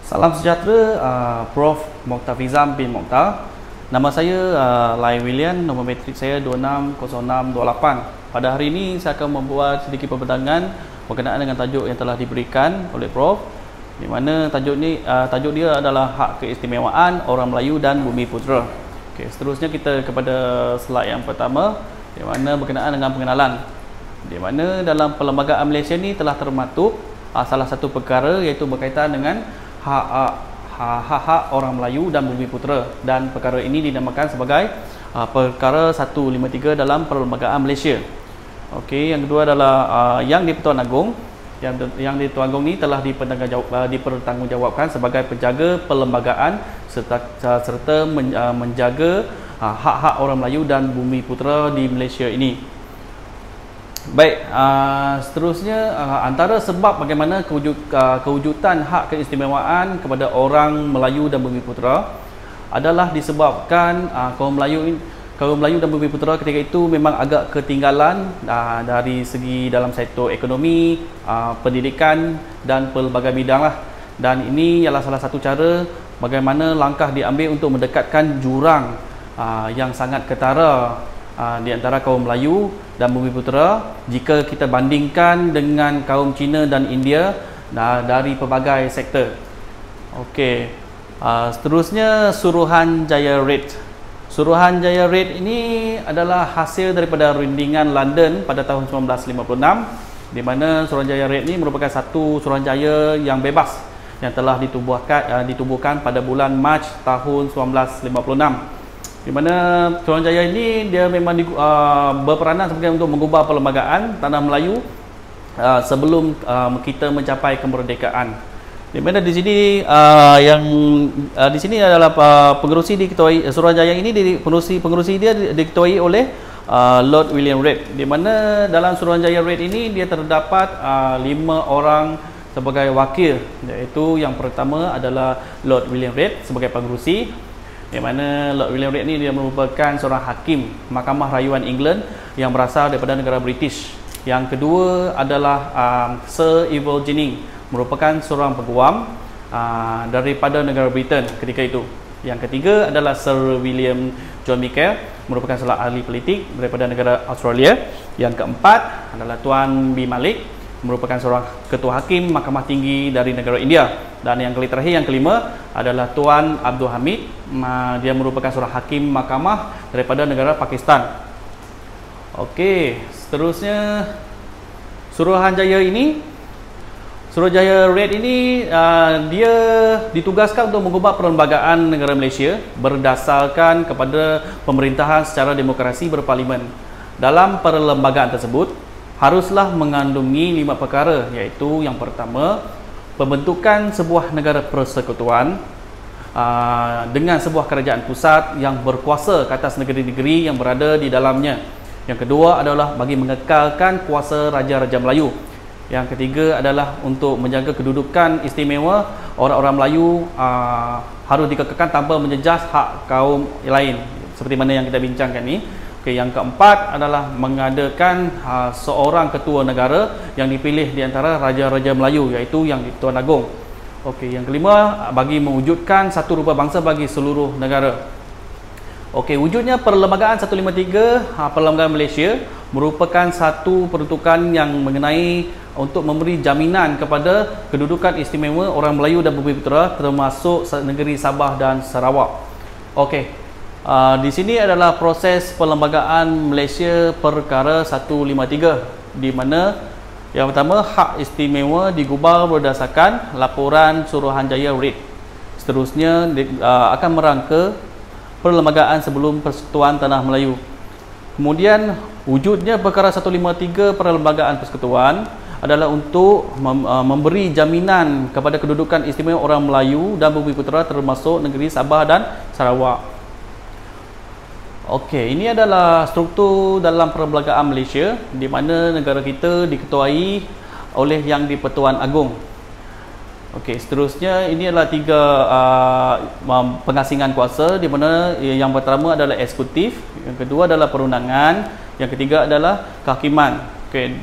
Salam sejahtera, Prof. Mokhtar Fizam bin Mokhtar. Nama saya Lai William, nombor matrik saya 260628. Pada hari ini saya akan membuat sedikit pembentangan berkenaan dengan tajuk yang telah diberikan oleh Prof. Di mana tajuk dia adalah hak keistimewaan orang Melayu dan Bumiputera. Okey, seterusnya kita kepada slide yang pertama, di mana berkenaan dengan pengenalan. Di mana dalam Perlembagaan Malaysia ni telah termaktub salah satu perkara iaitu berkaitan dengan hak orang Melayu dan Bumiputera, dan perkara ini dinamakan sebagai perkara 153 dalam Perlembagaan Malaysia. Okey, yang kedua adalah yang di-Pertuan Agong. Yang di-Pertuan Agong ni telah dipertanggungjawabkan sebagai penjaga perlembagaan serta menjaga hak-hak orang Melayu dan Bumiputera di Malaysia ini. Baik, seterusnya antara sebab bagaimana kewujudan hak keistimewaan kepada orang Melayu dan Bumiputera adalah disebabkan kaum Melayu dan Bumiputera ketika itu memang agak ketinggalan dari segi dalam sektor ekonomi, pendidikan dan pelbagai bidang lah. Dan ini ialah salah satu cara bagaimana langkah diambil untuk mendekatkan jurang yang sangat ketara di antara kaum Melayu dan Bumiputera jika kita bandingkan dengan kaum Cina dan India dari pelbagai sektor. Okey, seterusnya Suruhanjaya Raid. Suruhanjaya Raid ini adalah hasil daripada rundingan London pada tahun 1956, di mana Suruhanjaya Raid ini merupakan satu Suruhanjaya yang bebas yang telah ditubuhkan pada bulan Mac tahun 1956. Di mana Suruhanjaya ini dia memang berperanan sebagai untuk mengubah perlembagaan tanah Melayu sebelum kita mencapai kemerdekaan. Di mana di sini di sini adalah pengerusi diketuai Suruhanjaya ini, pengerusi dia diketuai oleh Lord William Reid. Di mana dalam Suruhanjaya Raid ini dia terdapat 5 orang sebagai wakil, iaitu yang pertama adalah Lord William Reid sebagai pengerusi. Di mana Lord William Reid ni dia merupakan seorang hakim Mahkamah Rayuan England yang berasal daripada negara British. Yang kedua adalah Sir Evel Jennings, merupakan seorang peguam daripada negara Britain ketika itu. Yang ketiga adalah Sir William John Michael, merupakan seorang ahli politik daripada negara Australia. Yang keempat adalah Tuan B. Malik, merupakan seorang ketua hakim Mahkamah Tinggi dari negara India. Dan yang terakhir, yang kelima adalah Tuan Abdul Hamid, dia merupakan seorang hakim mahkamah daripada negara Pakistan. Okey, seterusnya Suruhanjaya Raid ini dia ditugaskan untuk mengubah perlembagaan negara Malaysia berdasarkan kepada pemerintahan secara demokrasi berparlimen. Dalam perlembagaan tersebut haruslah mengandungi 5 perkara, iaitu yang pertama, pembentukan sebuah negara persekutuan dengan sebuah kerajaan pusat yang berkuasa ke atas negeri-negeri yang berada di dalamnya. Yang kedua adalah bagi mengekalkan kuasa Raja-Raja Melayu. Yang ketiga adalah untuk menjaga kedudukan istimewa orang-orang Melayu harus dikekalkan tanpa menjejas hak kaum lain, seperti mana yang kita bincangkan ni. Okay, yang keempat adalah mengadakan seorang ketua negara yang dipilih di antara Raja-Raja Melayu, iaitu yang di-Pertuan Agong. Okey, yang kelima, bagi mewujudkan satu rupa bangsa bagi seluruh negara. Okey, wujudnya Perlembagaan 153 Perlembagaan Malaysia merupakan satu peruntukan yang mengenai untuk memberi jaminan kepada kedudukan istimewa orang Melayu dan Bumiputera termasuk negeri Sabah dan Sarawak. Okey. Di sini adalah proses Perlembagaan Malaysia perkara 153, di mana yang pertama, hak istimewa digubal berdasarkan laporan Suruhanjaya Raid. Seterusnya akan merangka perlembagaan sebelum Persekutuan Tanah Melayu. Kemudian wujudnya perkara 153 Perlembagaan Persekutuan adalah untuk memberi jaminan kepada kedudukan istimewa orang Melayu dan Bumiputera termasuk negeri Sabah dan Sarawak. Okey, ini adalah struktur dalam Perlembagaan Malaysia, di mana negara kita diketuai oleh Yang di-Pertuan Agong. Okey, seterusnya ini adalah 3 pengasingan kuasa, di mana yang pertama adalah eksekutif, yang kedua adalah perundangan, yang ketiga adalah kehakiman. Okey,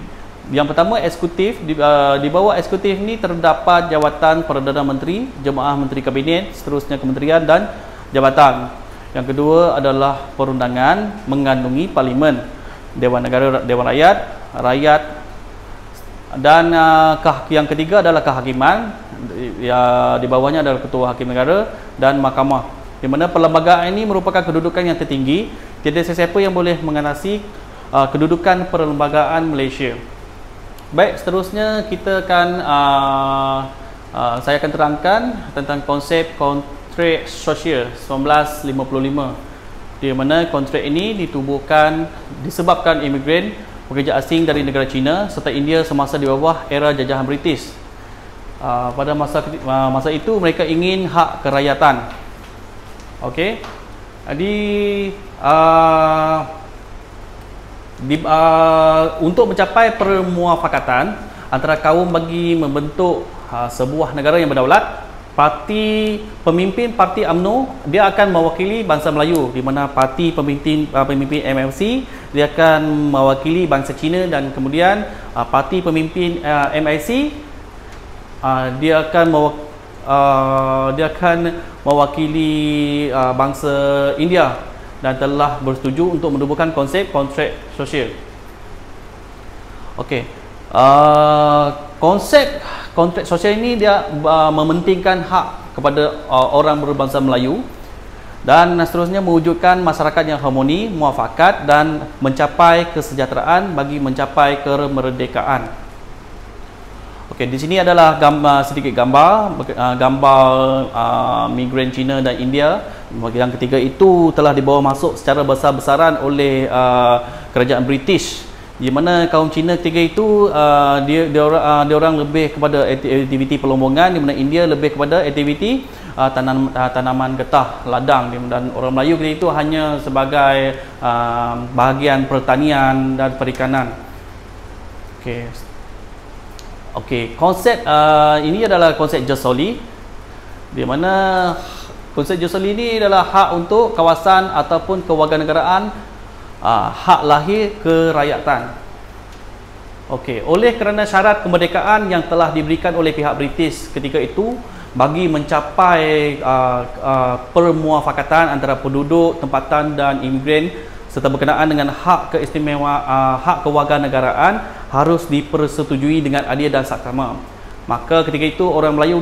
Yang pertama eksekutif, di bawah eksekutif ni terdapat jawatan Perdana Menteri, Jemaah Menteri Kabinet, seterusnya kementerian dan jabatan. Yang kedua adalah perundangan mengandungi Parlimen, Dewan Negara, Dewan Rakyat, dan yang ketiga adalah kehakiman. Di bawahnya adalah Ketua Hakim Negara dan Mahkamah. Di mana perlembagaan ini merupakan kedudukan yang tertinggi. Tiada sesiapa yang boleh mengatasi kedudukan perlembagaan Malaysia. Baik, seterusnya kita akan saya akan terangkan tentang konsep kontrak sosial 1955, di mana kontrak ini ditubuhkan disebabkan imigran pekerja asing dari negara China serta India semasa di bawah era jajahan British. Pada masa itu mereka ingin hak kerakyatan. Okey. Jadi untuk mencapai permuafakatan antara kaum bagi membentuk sebuah negara yang berdaulat, pemimpin parti UMNO dia akan mewakili bangsa Melayu, di mana pemimpin MLC dia akan mewakili bangsa Cina, dan kemudian parti pemimpin MIC dia akan mewakili bangsa India, dan telah bersetuju untuk menubuhkan konsep kontrak sosial. Okey. Konsep kontrak sosial ini dia mementingkan hak kepada orang berbangsa Melayu, dan seterusnya mewujudkan masyarakat yang harmoni, muafakat dan mencapai kesejahteraan bagi mencapai kemerdekaan. Okey, di sini adalah sedikit gambar migran Cina dan India. Yang ketiga itu telah dibawa masuk secara besar-besaran oleh kerajaan British, di mana kaum Cina ketiga itu dia orang lebih kepada aktiviti pelombongan, di mana India lebih kepada aktiviti tanaman getah ladang, dan orang Melayu ketiga itu hanya sebagai bahagian pertanian dan perikanan. Okey, konsep ini adalah konsep jus soli, di mana konsep jus soli ini adalah hak untuk kawasan ataupun kewarganegaraan, hak lahir kerakyatan. Okey, oleh kerana syarat kemerdekaan yang telah diberikan oleh pihak British ketika itu bagi mencapai permuafakatan antara penduduk tempatan dan imigran serta berkenaan dengan hak keistimewaan, hak kewarganegaraan harus dipersetujui dengan adil dan saksama. Maka ketika itu orang Melayu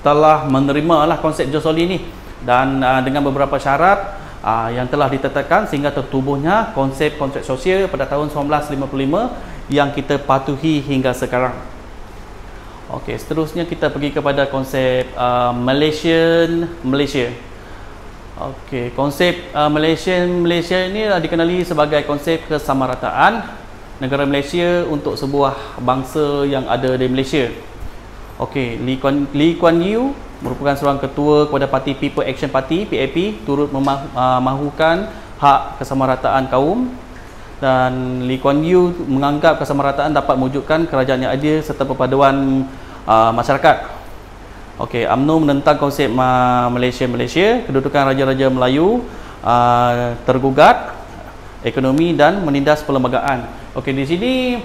telah menerima konsep jus soli ini, dan dengan beberapa syarat yang telah ditetapkan sehingga tertubuhnya konsep kontrak sosial pada tahun 1955 yang kita patuhi hingga sekarang. Okey, seterusnya kita pergi kepada konsep Malaysia. Okey, konsep Malaysia ini dikenali sebagai konsep kesamarataan negara Malaysia untuk sebuah bangsa yang ada di Malaysia. Okey, Lee Kuan Yew merupakan seorang ketua kepada parti People Action Party PAP, turut memahukan hak kesamarataan kaum, dan Lee Kuan Yew menganggap kesamarataan dapat mewujudkan kerajaan yang adil serta perpaduan masyarakat. Okey, UMNO menentang konsep Malaysia, kedudukan raja-raja Melayu tergugat ekonomi dan menindas perlembagaan. Okey, di sini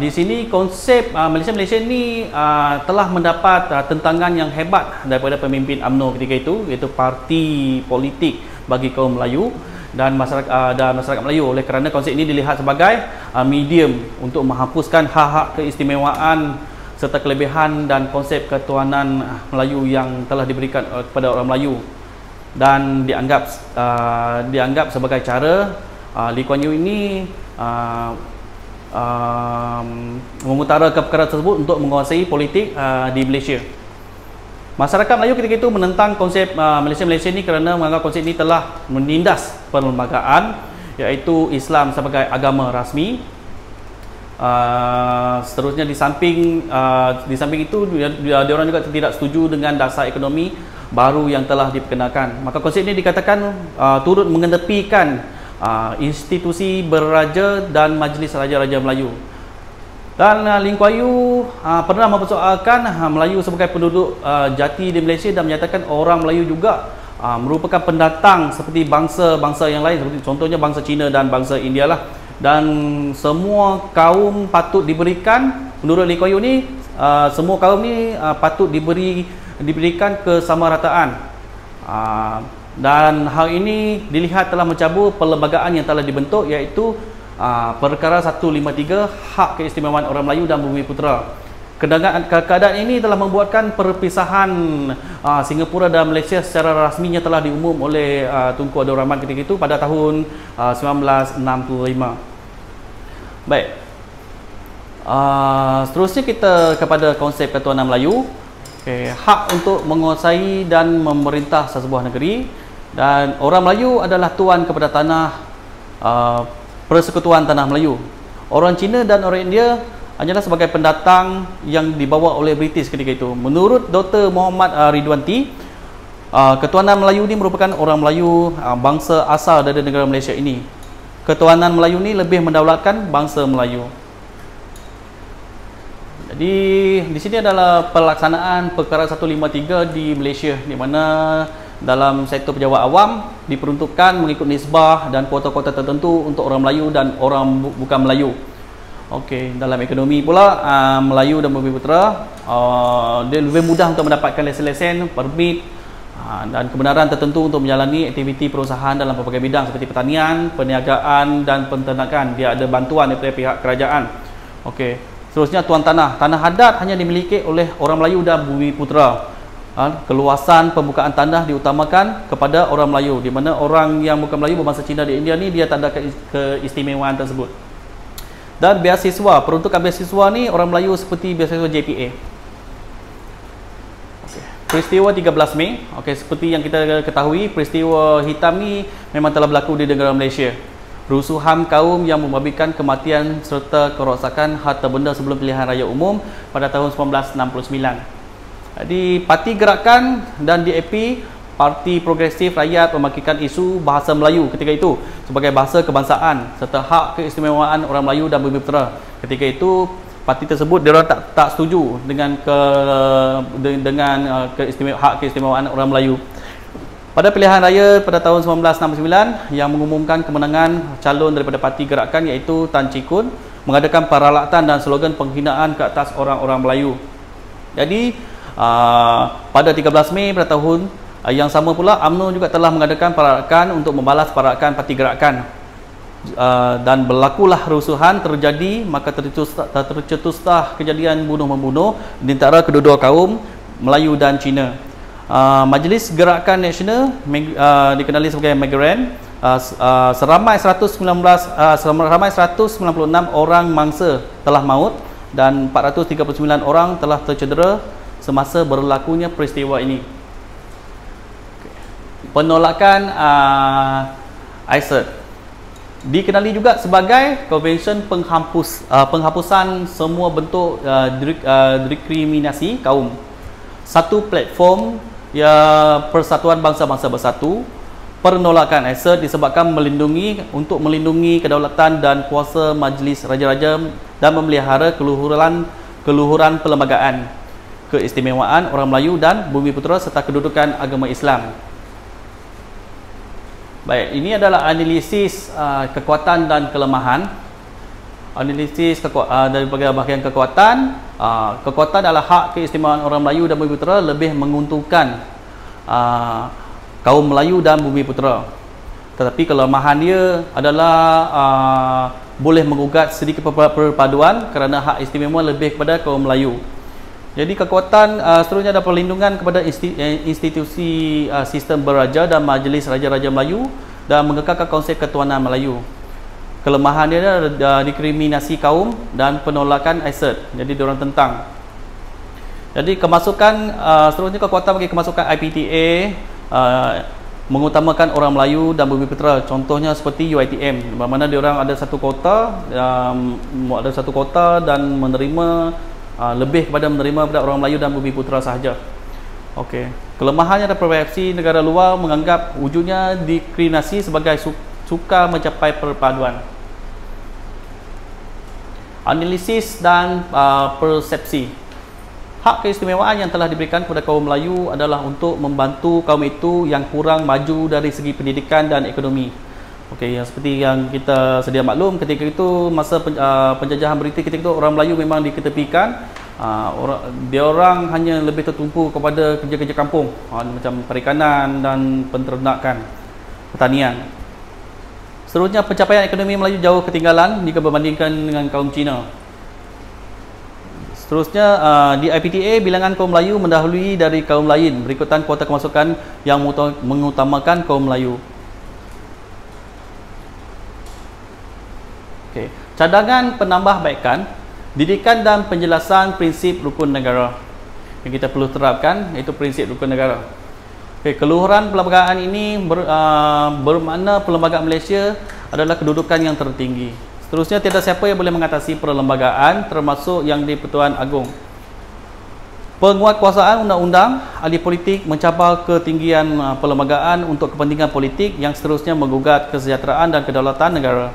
di sini konsep Malaysia ni telah mendapat tentangan yang hebat daripada pemimpin UMNO ketika itu, iaitu parti politik bagi kaum Melayu dan masyarakat Melayu. Oleh kerana konsep ini dilihat sebagai medium untuk menghapuskan hak-hak keistimewaan serta kelebihan dan konsep ketuanan Melayu yang telah diberikan kepada orang Melayu, dan dianggap sebagai cara Lee Kuan Yew ini mengutarakan perkara tersebut untuk menguasai politik di Malaysia. Masyarakat Melayu ketika itu menentang konsep Malaysia ini kerana menganggap konsep ini telah menindas perlembagaan, iaitu Islam sebagai agama rasmi. Seterusnya di samping itu dia orang juga tidak setuju dengan dasar ekonomi baru yang telah diperkenalkan. Maka konsep ini dikatakan turut mengetepikan institusi berraja dan majlis raja-raja Melayu. Dan Lee Kuan Yew pernah mempersoalkan Melayu sebagai penduduk jati di Malaysia dan menyatakan orang Melayu juga merupakan pendatang seperti bangsa-bangsa yang lain, seperti contohnya bangsa Cina dan bangsa India lah. Dan semua kaum patut diberikan, menurut Lee Kuan Yew ni, semua kaum ni patut diberikan kesamarataan. Dan hal ini dilihat telah mencabut perlembagaan yang telah dibentuk, iaitu Perkara 153 Hak Keistimewaan Orang Melayu dan Bumiputera. Keadaan ini telah membuatkan perpisahan Singapura dan Malaysia secara rasminya telah diumum oleh Tunku Abdul Rahman ketika itu pada tahun 1965. Baik, seterusnya kita kepada konsep Ketuanan Melayu. Hak untuk menguasai dan memerintah sesebuah negeri, dan orang Melayu adalah tuan kepada tanah Persekutuan Tanah Melayu. Orang Cina dan orang India hanyalah sebagai pendatang yang dibawa oleh British ketika itu. Menurut Dr. Muhammad Ridwanti, Ketuanan Melayu ini merupakan orang Melayu bangsa asal dari negara Malaysia ini. Ketuanan Melayu ini lebih mendaulatkan bangsa Melayu. Jadi di sini adalah pelaksanaan Perkara 153 di Malaysia, di mana dalam sektor pejabat awam diperuntukkan mengikut nisbah dan kuota-kuota tertentu untuk orang Melayu dan orang bukan Melayu. Okey, dalam ekonomi pula Melayu dan Bumiputera dia lebih mudah untuk mendapatkan lesen-lesen, permit dan kebenaran tertentu untuk menjalani aktiviti perusahaan dalam pelbagai bidang seperti pertanian, perniagaan dan penternakan. Dia ada bantuan daripada pihak kerajaan. Okey, seterusnya tuan tanah. Tanah adat hanya dimiliki oleh orang Melayu dan Bumiputera. Keluasan pembukaan tanah diutamakan kepada orang Melayu, di mana orang yang bukan Melayu berbangsa Cina di India ni dia tak ada keistimewaan tersebut. Dan beasiswa, peruntukan beasiswa ni orang Melayu seperti beasiswa JPA. Peristiwa 13 Mei, seperti yang kita ketahui, peristiwa hitam ni memang telah berlaku di negara Malaysia. Rusuhan kaum yang membabitkan kematian serta kerosakan harta benda sebelum pilihan raya umum pada tahun 1969. Jadi Parti Gerakan dan DAP, Parti Progresif Rakyat, membangkitkan isu bahasa Melayu ketika itu sebagai bahasa kebangsaan serta hak keistimewaan orang Melayu dan Bumiputera. Ketika itu parti tersebut dia orang tak setuju dengan hak keistimewaan orang Melayu. Pada pilihan raya pada tahun 1969 yang mengumumkan kemenangan calon daripada Parti Gerakan iaitu Tan Chee Koon mengadakan peralatan dan slogan penghinaan ke atas orang-orang Melayu. Jadi pada 13 Mei pada tahun yang sama pula, UMNO juga telah mengadakan perarakan untuk membalas perarakan Parti Gerakan. Dan berlakulah rusuhan terjadi, maka tercetuslah kejadian bunuh-membunuh di antara kedua-dua kaum Melayu dan Cina. Majlis Gerakan Nasional dikenali sebagai Megaran, seramai 196 orang mangsa telah maut dan 439 orang telah tercedera semasa berlakunya peristiwa ini. Penolakan ICED dikenali juga sebagai Konvensyen Penghapusan Semua Bentuk Diskriminasi Kaum. Satu platform Persatuan Bangsa-Bangsa Bersatu. Penolakan ICED disebabkan untuk melindungi kedaulatan dan kuasa Majlis Raja-Raja dan memelihara keluhuran perlembagaan, keistimewaan orang Melayu dan Bumiputera serta kedudukan agama Islam. Baik, ini adalah analisis kekuatan dan kelemahan. Analisis dari bahagian kekuatan. Kekuatan adalah hak keistimewaan orang Melayu dan Bumiputera lebih menguntungkan kaum Melayu dan Bumiputera. Tetapi kelemahan dia adalah boleh menggugat sedikit perpaduan kerana hak istimewa lebih kepada kaum Melayu. Jadi kekuatan seterusnya ada perlindungan kepada institusi sistem beraja dan Majlis Raja-Raja Melayu dan mengekalkan konsep Ketuanan Melayu. Kelemahan dia adalah diskriminasi kaum dan penolakan ICED. Jadi diorang tentang. Jadi kemasukan seterusnya kekuatan bagi kemasukan IPTA mengutamakan orang Melayu dan Bumiputera. Contohnya seperti UiTM, di mana diorang ada satu kota dan menerima lebih kepada menerima kepada orang Melayu dan Bumiputera sahaja. Okey. Kelemahannya adalah persepsi negara luar menganggap wujudnya diskriminasi sebagai sukar mencapai perpaduan. Analisis dan persepsi. Hak keistimewaan yang telah diberikan kepada kaum Melayu adalah untuk membantu kaum itu yang kurang maju dari segi pendidikan dan ekonomi. Okey, yang seperti yang kita sedia maklum, ketika itu masa penjajahan British, ketika itu orang Melayu memang diketepikan. Dia orang hanya lebih tertumpu kepada kerja-kerja kampung, macam perikanan dan penternakan, pertanian. Seterusnya, pencapaian ekonomi Melayu jauh ketinggalan jika berbandingkan dengan kaum Cina. Seterusnya, di IPTA, bilangan kaum Melayu mendahului dari kaum lain berikutan kuota kemasukan yang mengutamakan kaum Melayu. Okay. Cadangan penambahbaikan, didikan dan penjelasan prinsip rukun negara yang kita perlu terapkan, iaitu prinsip rukun negara. Okay. Keluhuran perlembagaan ini bermakna perlembagaan Malaysia adalah kedudukan yang tertinggi. Seterusnya, tiada siapa yang boleh mengatasi perlembagaan, termasuk Yang di-Pertuan Agong. Penguatkuasaan undang-undang, ahli politik mencabar ketinggian perlembagaan untuk kepentingan politik yang seterusnya menggugat kesejahteraan dan kedaulatan negara.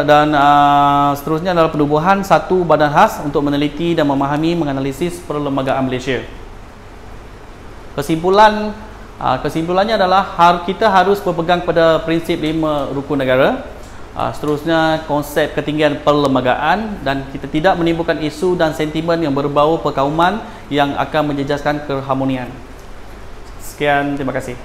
Dan seterusnya adalah penubuhan satu badan khas untuk meneliti dan memahami menganalisis perlembagaan Malaysia. Kesimpulannya adalah kita harus berpegang pada prinsip 5 rukun negara. Seterusnya, konsep ketinggian perlembagaan, dan kita tidak menimbulkan isu dan sentimen yang berbau perkauman yang akan menjejaskan keharmonian. Sekian, terima kasih.